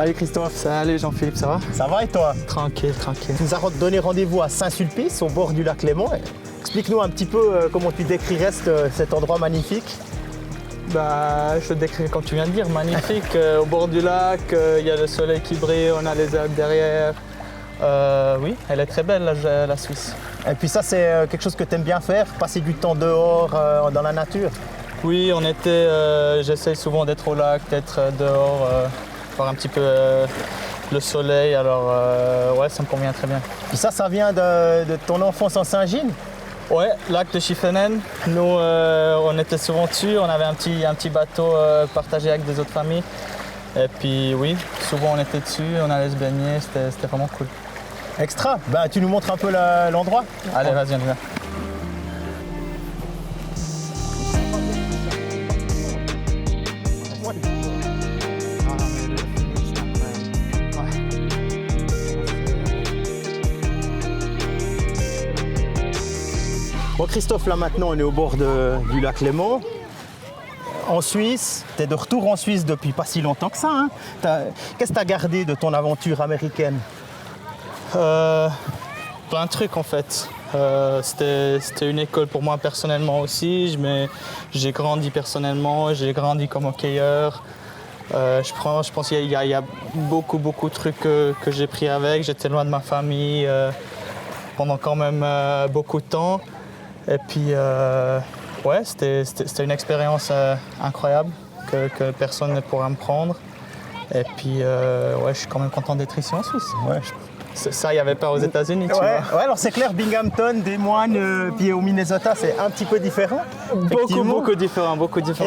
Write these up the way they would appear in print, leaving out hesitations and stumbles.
Salut Christophe. Salut Jean-Philippe, ça va? Ça va et toi? Tranquille, tranquille. Tu nous as donné rendez-vous à Saint-Sulpice, au bord du lac Léman. Explique-nous un petit peu comment tu décrirais cet endroit magnifique. Bah, je le décris comme tu viens de dire, magnifique. Au bord du lac, il y a le soleil qui brille, on a les Alpes derrière. Oui, elle est très belle la Suisse. Et puis ça, c'est quelque chose que tu aimes bien faire, passer du temps dehors, dans la nature. Oui, on était, j'essaye souvent d'être au lac, d'être dehors, voir un petit peu le soleil, alors ouais, ça me convient très bien. Puis ça vient de ton enfance en Saint-Gilles? Ouais, lac de Schiffenen. Nous, on était souvent dessus, on avait un petit bateau partagé avec des autres familles. Et puis oui, souvent on était dessus, on allait se baigner, c'était vraiment cool. Extra. Ben, tu nous montres un peu l'endroit? Allez, vas-y, on y va. Bon Christophe, là maintenant on est au bord du lac Léman. En Suisse, tu es de retour en Suisse depuis pas si longtemps que ça. Hein. Qu'est-ce que tu as gardé de ton aventure américaine? Plein de trucs en fait. C'était une école pour moi personnellement aussi. J'ai grandi personnellement, j'ai grandi comme hockeyeur. Je pense qu'il y a beaucoup de trucs que j'ai pris avec. J'étais loin de ma famille pendant quand même beaucoup de temps. Et puis, ouais, c'était une expérience incroyable que personne ne pourra me prendre. Et puis, ouais, je suis quand même content d'être ici en Suisse. Ouais. Ça, il n'y avait pas aux États-Unis, tu vois. Ouais, alors c'est clair, Binghamton, Des Moines, puis au Minnesota, c'est un petit peu différent. Beaucoup différent.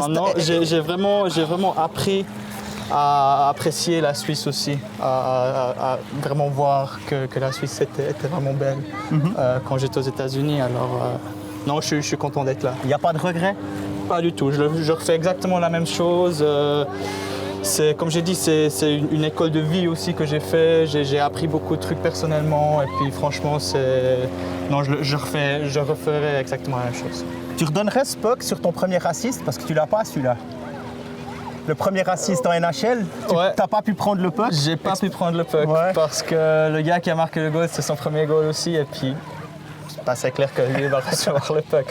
Non, j'ai vraiment appris à apprécier la Suisse aussi, à vraiment voir que la Suisse était vraiment belle quand j'étais aux États-Unis. Alors, non, je suis content d'être là. Il n'y a pas de regret? Pas du tout. Je refais exactement la même chose. Comme j'ai dit, c'est une école de vie aussi que j'ai fait. J'ai appris beaucoup de trucs personnellement. Et puis franchement, non, je referai exactement la même chose. Tu redonnerais ce puck sur ton premier assist parce que tu l'as pas celui-là? Le premier assist en NHL, tu n'as pas pu prendre le puck? J'ai pas pu prendre le puck parce que le gars qui a marqué le goal, c'est son premier goal aussi. Et puis, c'est clair que lui va recevoir le puck.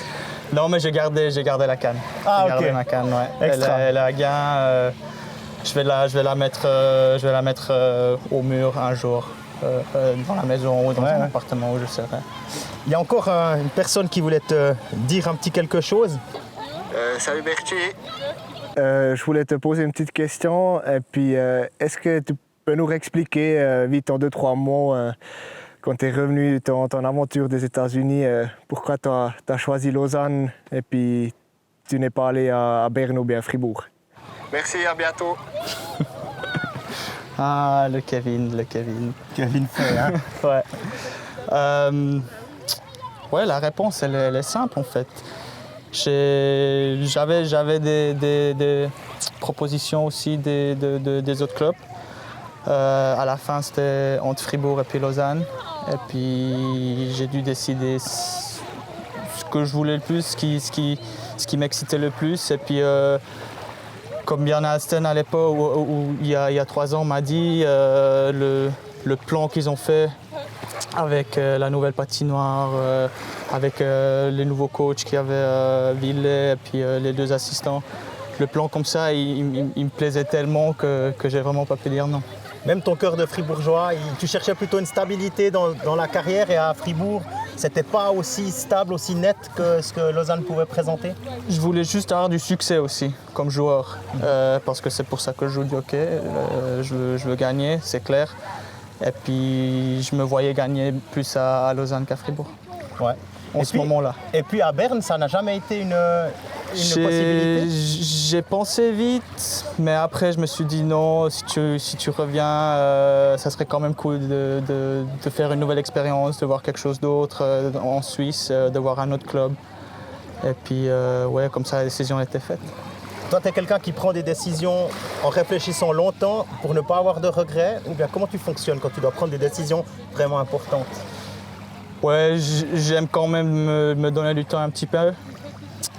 Non, mais j'ai gardé la canne. Ah, j'ai gardé ma canne, ouais. Elle est à gain. Je vais la mettre au mur un jour, dans la maison ou dans un appartement où je serai. Il y a encore une personne qui voulait te dire un petit quelque chose. Salut Berthier. Je voulais te poser une petite question. Et puis, est-ce que tu peux nous expliquer vite en 2-3 mots, quand tu es revenu de ton aventure des États-Unis, pourquoi tu as choisi Lausanne et puis tu n'es pas allé à Berne ou bien à Fribourg? Merci, à bientôt. Ah, le Kevin. Kevin fait, hein? Ouais. Ouais, la réponse, elle est simple en fait. J'avais des propositions aussi des autres clubs. À la fin, c'était entre Fribourg et puis Lausanne. Et puis, j'ai dû décider ce que je voulais le plus, ce qui m'excitait le plus. Et puis, comme Bjarne Alsten à l'époque, où il y a 3 ans, m'a dit le plan qu'ils ont fait avec la nouvelle patinoire, avec les nouveaux coachs qu'il y avait, Ville et puis les 2 assistants. Le plan comme ça, il me plaisait tellement que j'ai vraiment pas pu dire non. Même ton cœur de fribourgeois, tu cherchais plutôt une stabilité dans la carrière et à Fribourg, c'était pas aussi stable, aussi net que ce que Lausanne pouvait présenter? Je voulais juste avoir du succès aussi comme joueur, parce que c'est pour ça que je joue du hockey. Je veux gagner, c'est clair. Et puis je me voyais gagner plus à Lausanne qu'à Fribourg. Ouais. En ce moment-là. Et puis à Berne, ça n'a jamais été une possibilité? J'ai pensé vite, mais après je me suis dit non, si tu reviens, ça serait quand même cool de faire une nouvelle expérience, de voir quelque chose d'autre en Suisse, de voir un autre club. Et puis ouais, comme ça la décision a été faite. Toi, tu es quelqu'un qui prend des décisions en réfléchissant longtemps pour ne pas avoir de regrets? Ou bien comment tu fonctionnes quand tu dois prendre des décisions vraiment importantes? Ouais, j'aime quand même me donner du temps un petit peu.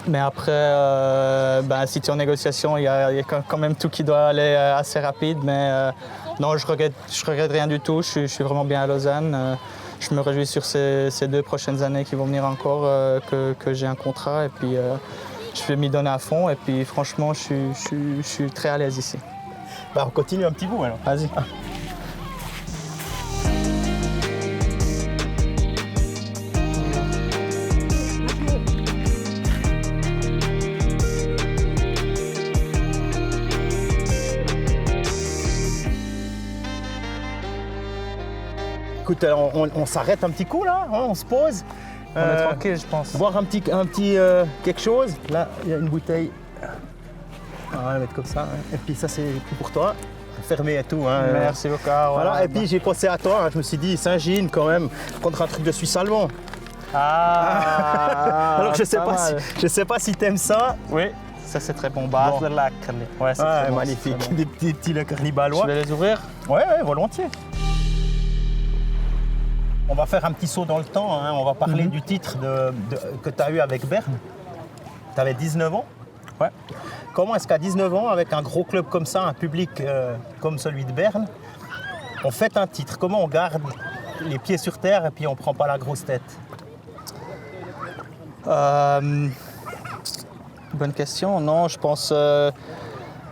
Mais après, si tu es en négociation, il y a quand même tout qui doit aller assez rapide. Mais non, je regrette rien du tout. Je suis vraiment bien à Lausanne. Je me réjouis sur ces 2 prochaines années qui vont venir encore, que j'ai un contrat. Et puis, je vais m'y donner à fond. Et puis, franchement, je suis très à l'aise ici. Bah, on continue un petit bout alors. Vas-y. Écoute, on s'arrête un petit coup là, hein, on se pose. On est tranquille, je pense. Boire un petit quelque chose. Là, il y a une bouteille. On va la mettre comme ça. Hein. Et puis ça, c'est pour toi. Fermé et tout. Hein. Merci beaucoup. Voilà. Et puis j'ai pensé à toi. Hein. Je me suis dit, Saint-Gilles quand même, contre un truc de Suisse allemand. Alors je sais pas si t'aimes ça. Oui, ça c'est très bon. Bas de lac. Ouais, c'est très bon, magnifique. C'est très bon. Des petits curly balois. Je vais les ouvrir. Ouais, volontiers. On va faire un petit saut dans le temps, hein. On va parler du titre que tu as eu avec Berne. Tu avais 19 ans. Ouais. Comment est-ce qu'à 19 ans, avec un gros club comme ça, un public comme celui de Berne, on fête un titre? Comment on garde les pieds sur terre et puis on ne prend pas la grosse tête? Bonne question. Non, je pense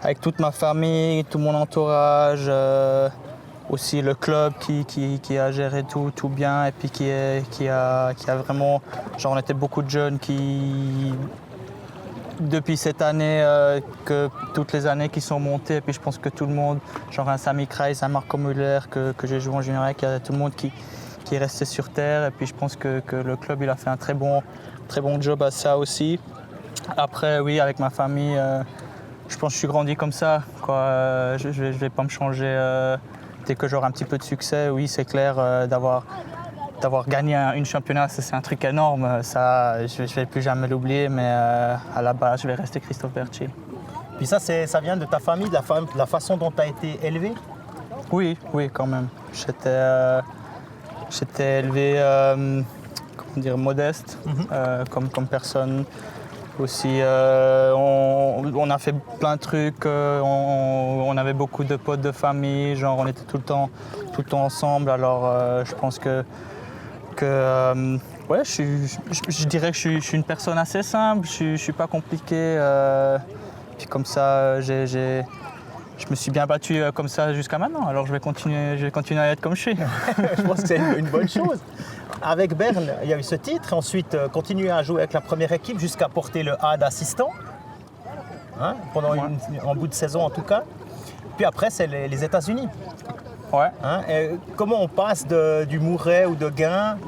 avec toute ma famille, tout mon entourage, aussi le club qui a géré tout bien et puis qui a vraiment... Genre on était beaucoup de jeunes qui... Depuis cette année, que toutes les années qui sont montées, et puis je pense que tout le monde, genre un Sami Kreis, un Marco Müller, que j'ai joué en junior, il y a tout le monde qui est resté sur terre. Et puis je pense que le club il a fait un très bon job à ça aussi. Après, oui, avec ma famille, je pense que je suis grandi comme ça, quoi. Je vais pas me changer dès que j'aurai un petit peu de succès. Oui, c'est clair, d'avoir gagné une championnat, c'est un truc énorme. Ça, je ne vais plus jamais l'oublier, mais à la base, je vais rester Christophe Bertschi. Puis ça vient de ta famille, de la façon dont tu as été élevé? Oui, quand même. J'étais élevé, modeste, comme personne. Aussi, on a fait plein de trucs, on avait beaucoup de potes de famille, genre on était tout le temps ensemble. Alors je pense que ouais, je dirais que je suis une personne assez simple, je suis pas compliqué. Puis comme ça, je me suis bien battu comme ça jusqu'à maintenant. Alors je vais continuer à être comme je suis. Je pense que c'est une bonne chose. Avec Berne, il y a eu ce titre. Ensuite, continuer à jouer avec la première équipe jusqu'à porter le A d'assistant. Hein, pendant un bout de saison en tout cas. Puis après, c'est les États-Unis. Ouais. Hein, et comment on passe du Mouret ou de Gain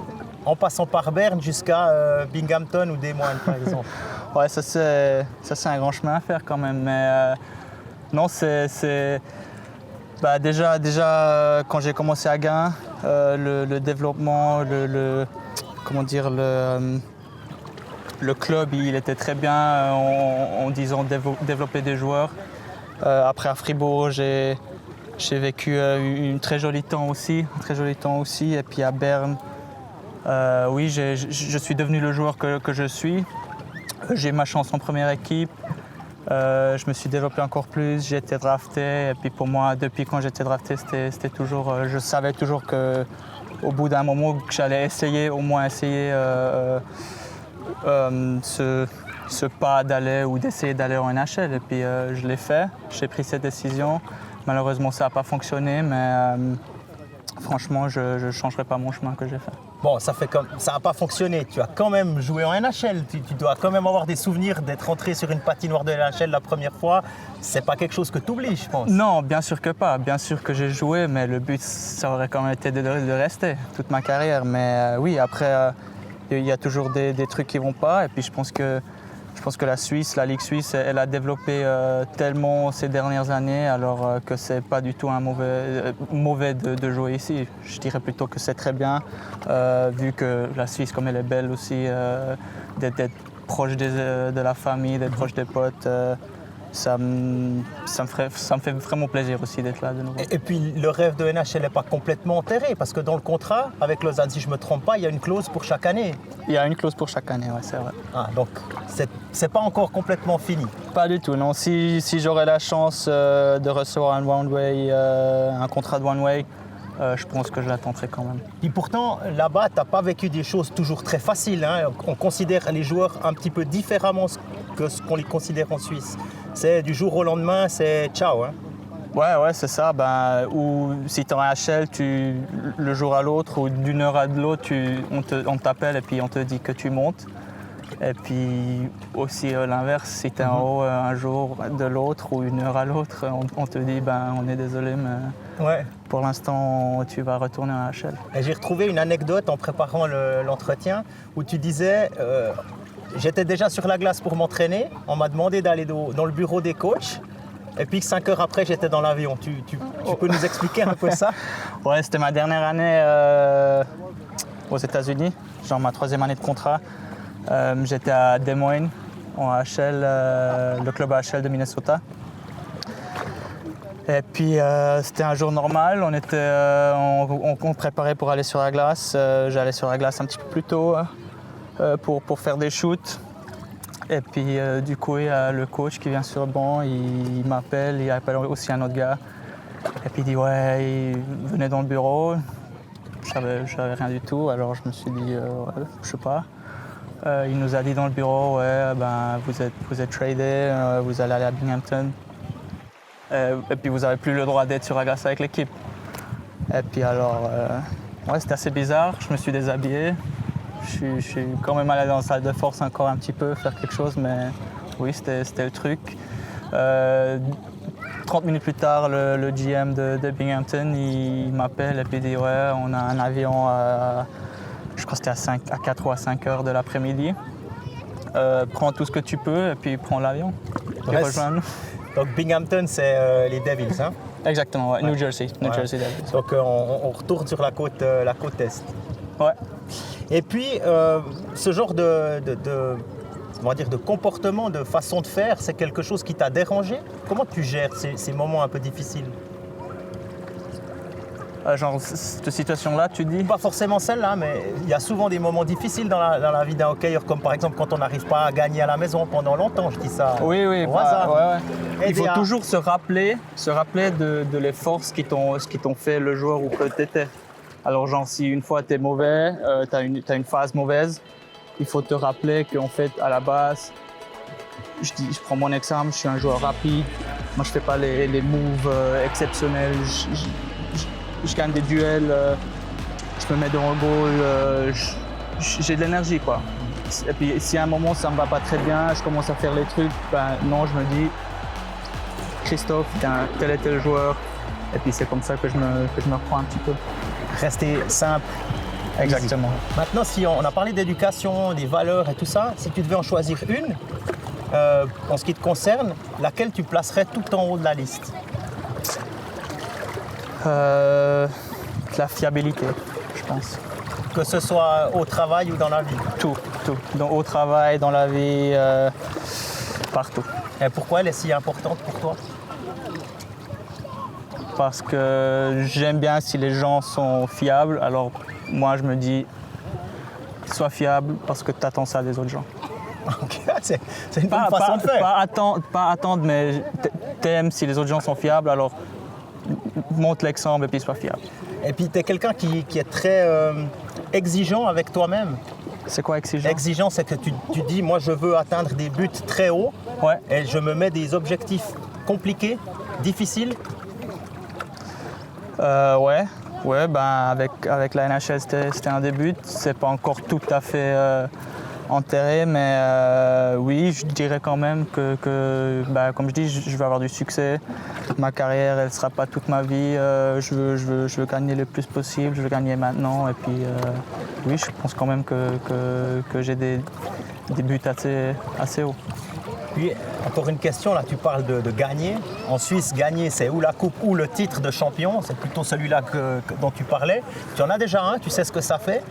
en passant par Berne jusqu'à Binghamton ou Des Moines, par exemple? Ouais, ça c'est un grand chemin à faire quand même. Mais non, déjà quand j'ai commencé à Gain, le développement, le club, il était très bien en disant développer des joueurs. Après à Fribourg, j'ai vécu un très joli temps aussi. Et puis à Berne, oui, je suis devenu le joueur que je suis. J'ai eu ma chance en première équipe. Je me suis développé encore plus, j'ai été drafté. Et puis pour moi, depuis quand j'étais drafté, c'était toujours... je savais toujours qu'au bout d'un moment, que j'allais au moins essayer ce pas d'aller ou d'essayer d'aller en NHL. Et puis je l'ai fait, j'ai pris cette décision. Malheureusement, ça n'a pas fonctionné, mais franchement, je ne changerai pas mon chemin que j'ai fait. Bon, ça n'a pas fonctionné. Tu as quand même joué en NHL. Tu dois quand même avoir des souvenirs d'être rentré sur une patinoire de NHL la première fois. C'est pas quelque chose que tu oublies, je pense. Non, bien sûr que pas. Bien sûr que j'ai joué, mais le but, ça aurait quand même été de rester toute ma carrière. Mais oui, après, il y a toujours des trucs qui vont pas. Et puis je pense que la Suisse, la Ligue suisse, elle a développé tellement ces dernières années, alors que c'est pas du tout un mauvais de jouer ici. Je dirais plutôt que c'est très bien, vu que la Suisse, comme elle est belle aussi, d'être proche de la famille, d'être proche des potes. ça me fait vraiment plaisir aussi d'être là de nouveau. Et puis le rêve de NHL n'est pas complètement enterré parce que dans le contrat avec Lausanne, si je ne me trompe pas, il y a une clause pour chaque année. Il y a une clause pour chaque année, ouais, c'est vrai. Ah, donc c'est pas encore complètement fini. Pas du tout, non. Si j'aurais la chance de recevoir un contrat de one-way, je pense que je l'attenterai quand même. Et pourtant, là-bas, tu n'as pas vécu des choses toujours très faciles. Hein. On considère les joueurs un petit peu différemment que ce qu'on les considère en Suisse. C'est du jour au lendemain, c'est ciao. Hein. Ouais, c'est ça. Ou si tu es en HL, le jour à l'autre ou d'une heure à l'autre, on t'appelle et puis on te dit que tu montes. Et puis aussi l'inverse, si tu es en haut un jour de l'autre ou une heure à l'autre, on te dit on est désolé, mais pour l'instant tu vas retourner en HL. Et j'ai retrouvé une anecdote en préparant l'entretien où tu disais j'étais déjà sur la glace pour m'entraîner, on m'a demandé d'aller dans le bureau des coachs. Et puis 5 heures après, j'étais dans l'avion. Tu peux nous expliquer un peu ça? Ouais, c'était ma dernière année aux États-Unis, genre ma 3e année de contrat. J'étais à Des Moines, en HL, le club HL de Minnesota. Et puis c'était un jour normal, on préparait pour aller sur la glace. J'allais sur la glace un petit peu plus tôt pour faire des shoots. Et puis du coup, il y a le coach qui vient sur le banc, il m'appelle, il appelle aussi un autre gars. Et puis il dit il venait dans le bureau. Je savais rien du tout, alors je me suis dit je sais pas. Il nous a dit dans le bureau vous êtes tradé, vous allez aller à Binghamton. Et puis vous n'avez plus le droit d'être sur la glace avec l'équipe. Et puis alors, c'était assez bizarre, je me suis déshabillé. Je suis quand même allé dans la salle de force encore un petit peu, faire quelque chose, mais oui, c'était le truc. 30 minutes plus tard, le GM de Binghamton, il m'appelle et puis il dit on a un avion je crois que c'était à 4 ou à 5 heures de l'après-midi. Prends tout ce que tu peux et puis prends l'avion. Rejoins-nous. Donc Binghamton, c'est les Devils, hein? Exactement, ouais. New Jersey Devils. Donc on retourne sur la côte est. Ouais. Et puis ce genre on va dire de comportement, de façon de faire, c'est quelque chose qui t'a dérangé? Comment tu gères ces moments un peu difficiles? Genre cette situation-là, tu dis? Pas forcément celle-là, mais il y a souvent des moments difficiles dans la vie d'un hockeyeur, comme par exemple quand on n'arrive pas à gagner à la maison pendant longtemps, je dis ça. Oui, au hasard. Ouais. Il faut toujours se rappeler de les forces qui t'ont fait le joueur où que tu étais. Alors genre si une fois tu es mauvais, tu as une phase mauvaise, il faut te rappeler qu'en fait à la base, je prends mon exemple, je suis un joueur rapide, moi je fais pas les moves exceptionnels, je gagne des duels, je me mets devant le goal, j'ai de l'énergie quoi. Et puis si à un moment ça me va pas très bien, je commence à faire les trucs, non, je me dis Christophe, t'es un tel et tel joueur, et puis c'est comme ça que je me reprends un petit peu. Rester simple. Exactement. Easy. Maintenant, si on a parlé d'éducation, des valeurs et tout ça, si tu devais en choisir une, en ce qui te concerne, laquelle tu placerais tout en haut de la liste? La fiabilité, je pense. Que ce soit au travail ou dans la vie? Tout. Donc, au travail, dans la vie, partout. Et pourquoi elle est si importante pour toi? Parce que j'aime bien si les gens sont fiables, alors moi je me dis, sois fiable parce que tu attends ça des autres gens. Okay, c'est une bonne façon de faire. Pas attendre, mais t'aimes si les autres gens sont fiables, alors montre l'exemple et puis sois fiable. Et puis tu es quelqu'un qui est très exigeant avec toi-même. C'est quoi exigeant? Exigeant, c'est que tu dis, moi je veux atteindre des buts très hauts, et je me mets des objectifs compliqués, difficiles. Avec la NHL, c'était un début. C'est pas encore tout à fait enterré, mais oui, je dirais quand même que comme je dis, je vais avoir du succès. Ma carrière, elle sera pas toute ma vie. Je veux gagner le plus possible, je veux gagner maintenant. Et puis, oui, je pense quand même que j'ai des buts assez hauts. Puis, encore une question, là tu parles de gagner. En Suisse, gagner, c'est ou la coupe ou le titre de champion. C'est plutôt celui-là dont tu parlais. Tu en as déjà un, tu sais ce que ça fait.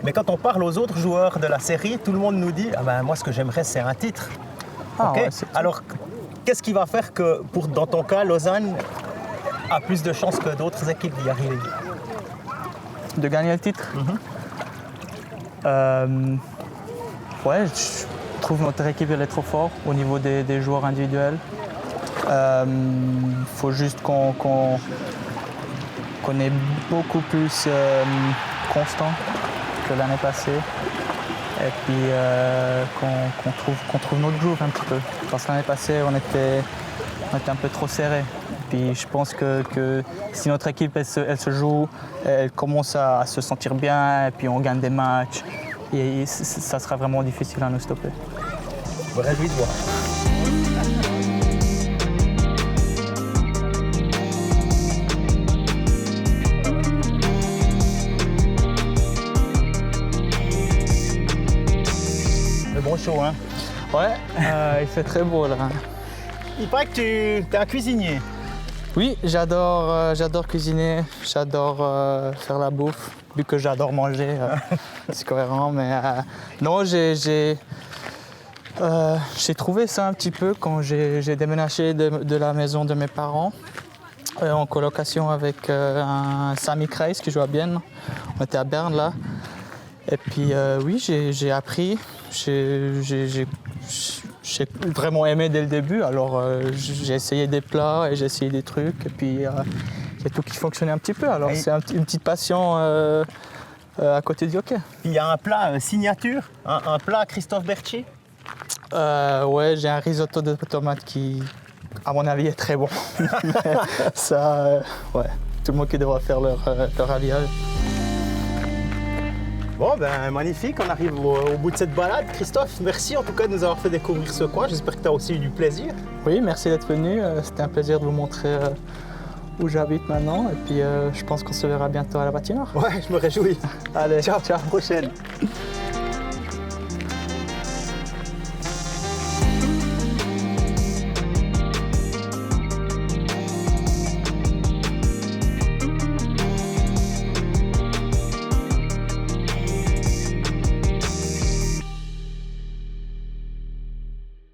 Mais quand on parle aux autres joueurs de la série, tout le monde nous dit moi ce que j'aimerais c'est un titre. Okay. Alors Qu'est-ce qui va faire que, dans ton cas, Lausanne a plus de chances que d'autres équipes d'y arriver? De gagner le titre. Ouais, je trouve notre équipe elle est trop forte au niveau des joueurs individuels. Faut juste qu'on est beaucoup plus constant que l'année passée. Et puis qu'on trouve notre groove un petit peu. Parce que l'année passée, on était un peu trop serré. Puis je pense que si notre équipe elle se joue, elle commence à se sentir bien et puis on gagne des matchs, et ça sera vraiment difficile à nous stopper. Je me réjouis de voir. Le bon chaud, hein? Ouais, il fait très beau là. Il paraît que tu es un cuisinier. Oui, j'adore cuisiner, j'adore faire la bouffe, vu que j'adore manger, c'est cohérent. Mais non, j'ai trouvé ça un petit peu quand j'ai déménagé de la maison de mes parents, en colocation avec un Sami Kreis qui joue à Bienne. On était à Berne là. Et puis oui, j'ai appris, j'ai vraiment aimé dès le début. Alors j'ai essayé des plats et j'ai essayé des trucs. Et puis il y a tout qui fonctionnait un petit peu. Alors c'est une petite passion à côté du hockey. Il y a un plat signature, un plat Christophe Bertschy. Ouais, j'ai un risotto de tomates qui, à mon avis, est très bon. Ça, ouais, tout le monde qui devra faire leur alliage. Bon, ben magnifique, on arrive au bout de cette balade. Christophe, merci en tout cas de nous avoir fait découvrir ce coin. J'espère que tu as aussi eu du plaisir. Oui, merci d'être venu. C'était un plaisir de vous montrer où j'habite maintenant. Et puis je pense qu'on se verra bientôt à la patinoire. Ouais, je me réjouis. Allez, Ciao, à la prochaine.